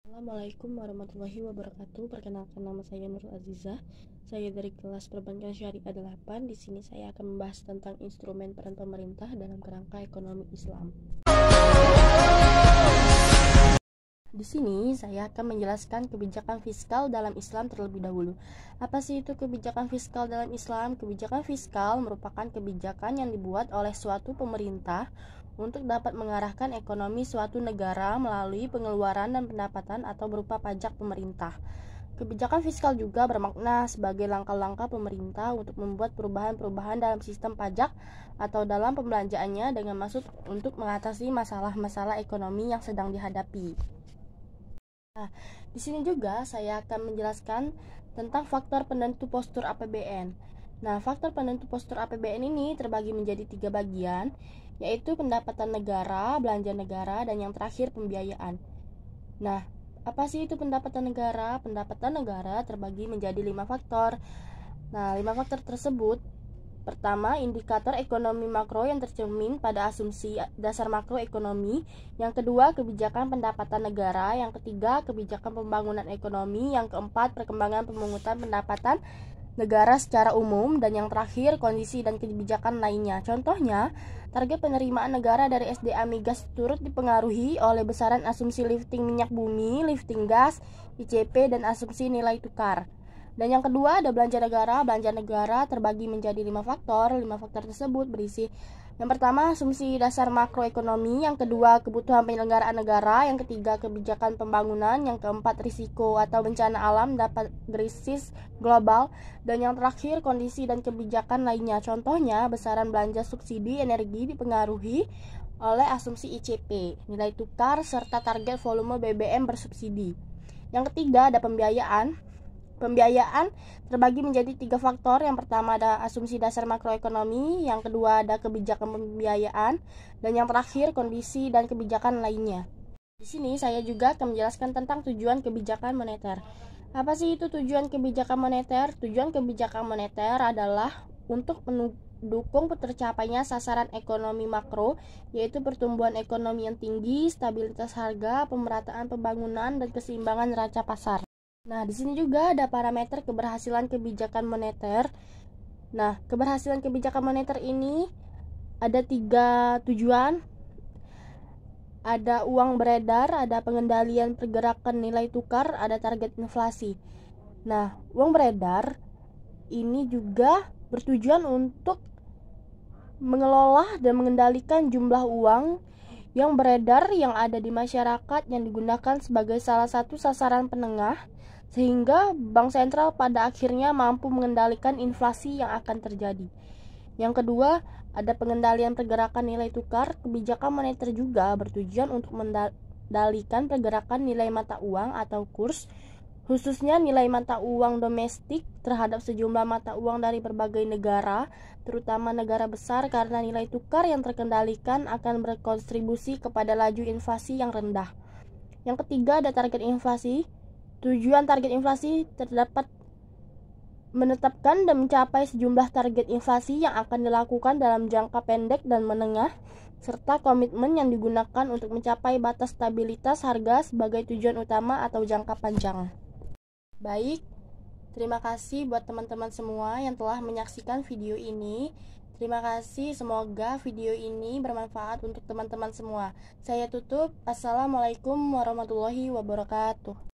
Assalamualaikum warahmatullahi wabarakatuh. Perkenalkan, nama saya Nurul Azizah. Saya dari kelas Perbankan Syariah 8. Di sini saya akan membahas tentang instrumen peran pemerintah dalam kerangka ekonomi Islam. Di sini saya akan menjelaskan kebijakan fiskal dalam Islam terlebih dahulu. Apa sih itu kebijakan fiskal dalam Islam? Kebijakan fiskal merupakan kebijakan yang dibuat oleh suatu pemerintah untuk dapat mengarahkan ekonomi suatu negara melalui pengeluaran dan pendapatan atau berupa pajak pemerintah. Kebijakan fiskal juga bermakna sebagai langkah-langkah pemerintah untuk membuat perubahan-perubahan dalam sistem pajak atau dalam pembelanjaannya dengan maksud untuk mengatasi masalah-masalah ekonomi yang sedang dihadapi. Nah, di sini juga saya akan menjelaskan tentang faktor penentu postur APBN. Nah, faktor penentu postur APBN ini terbagi menjadi 3 bagian, yaitu pendapatan negara, belanja negara, dan yang terakhir pembiayaan. Nah, apa sih itu pendapatan negara? Pendapatan negara terbagi menjadi 5 faktor. Nah, 5 faktor tersebut: pertama, indikator ekonomi makro yang tercermin pada asumsi dasar makroekonomi. Yang kedua, kebijakan pendapatan negara. Yang ketiga, kebijakan pembangunan ekonomi. Yang keempat, perkembangan pemungutan pendapatan negara secara umum. Dan yang terakhir, kondisi dan kebijakan lainnya. Contohnya, target penerimaan negara dari SDA migas turut dipengaruhi oleh besaran asumsi lifting minyak bumi, lifting gas, ICP, dan asumsi nilai tukar. Dan yang kedua ada belanja negara. Belanja negara terbagi menjadi 5 faktor. 5 faktor tersebut berisi: yang pertama, asumsi dasar makroekonomi. Yang kedua, kebutuhan penyelenggaraan negara. Yang ketiga, kebijakan pembangunan. Yang keempat, risiko atau bencana alam dapat krisis global. Dan yang terakhir, kondisi dan kebijakan lainnya. Contohnya, besaran belanja subsidi energi dipengaruhi oleh asumsi ICP, nilai tukar, serta target volume BBM bersubsidi. Yang ketiga ada pembiayaan. Pembiayaan terbagi menjadi 3 faktor. Yang pertama ada asumsi dasar makroekonomi, yang kedua ada kebijakan pembiayaan, dan yang terakhir kondisi dan kebijakan lainnya. Di sini saya juga akan menjelaskan tentang tujuan kebijakan moneter. Apa sih itu tujuan kebijakan moneter? Tujuan kebijakan moneter adalah untuk mendukung tercapainya sasaran ekonomi makro, yaitu pertumbuhan ekonomi yang tinggi, stabilitas harga, pemerataan pembangunan, dan keseimbangan neraca pasar. Nah, di sini juga ada parameter keberhasilan kebijakan moneter. Nah, keberhasilan kebijakan moneter ini ada 3 tujuan. Ada uang beredar, ada pengendalian pergerakan nilai tukar, ada target inflasi. Nah, uang beredar ini juga bertujuan untuk mengelola dan mengendalikan jumlah uang yang beredar yang ada di masyarakat yang digunakan sebagai salah satu sasaran penengah, sehingga bank sentral pada akhirnya mampu mengendalikan inflasi yang akan terjadi. Yang kedua, ada pengendalian pergerakan nilai tukar. Kebijakan moneter juga bertujuan untuk mengendalikan pergerakan nilai mata uang atau kurs, khususnya nilai mata uang domestik terhadap sejumlah mata uang dari berbagai negara, terutama negara besar, karena nilai tukar yang terkendalikan akan berkontribusi kepada laju inflasi yang rendah. Yang ketiga ada target inflasi. Tujuan target inflasi terdapat menetapkan dan mencapai sejumlah target inflasi yang akan dilakukan dalam jangka pendek dan menengah, serta komitmen yang digunakan untuk mencapai batas stabilitas harga sebagai tujuan utama atau jangka panjang. Baik, terima kasih buat teman-teman semua yang telah menyaksikan video ini. Terima kasih, semoga video ini bermanfaat untuk teman-teman semua. Saya tutup. Assalamualaikum warahmatullahi wabarakatuh.